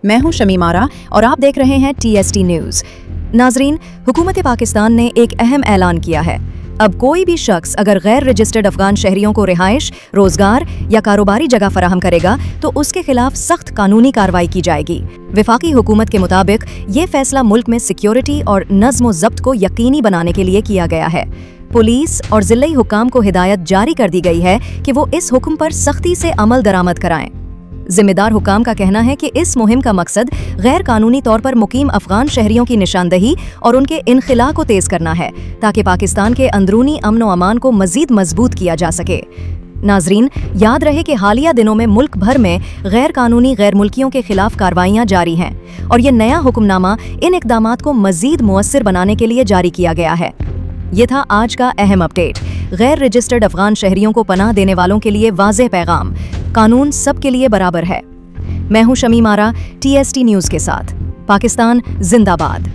मैं हूं शमीम आरा और आप देख रहे हैं TST न्यूज़। नाजरीन, हुकूमत पाकिस्तान ने एक अहम ऐलान किया है। अब कोई भी शख्स अगर गैर रजिस्टर्ड अफगान शहरियों को रिहाइश, रोजगार या कारोबारी जगह फराहम करेगा तो उसके खिलाफ सख्त कानूनी कार्रवाई की जाएगी। वफाकी हुकूमत के मुताबिक ये फैसला मुल्क में सिक्योरिटी और नज़्म व ज़ब्त को यकीनी बनाने के लिए किया गया है। पुलिस और ज़िले हुक्काम को हिदायत जारी कर दी गई है कि वो इस हुक्म पर सख्ती से अमल दरामद कराएं। जिम्मेदार हुकाम का कहना है कि इस मुहिम का मकसद गैर कानूनी तौर पर मुकीम अफगान शहरियों की निशानदही और उनके इनखिला को तेज करना है, ताकि पाकिस्तान के अंदरूनी अमन व अमान को मजीद मजबूत किया जा सके। नाजरीन, याद रहे कि हालिया दिनों में मुल्क भर में गैर कानूनी गैर मुल्कियों के खिलाफ कार्रवाइयां जारी हैं और ये नया हुक्मनामा इन इकदामात को मजीद मुअस्सिर बनाने के लिए जारी किया गया है। ये था आज का अहम अपडेट। गैर रजिस्टर्ड अफगान शहरियों को पनाह देने वालों के लिए वाज़ेह पैगाम, कानून सब के लिए बराबर है। मैं हूं शमीम आरा, TST न्यूज़ के साथ। पाकिस्तान जिंदाबाद।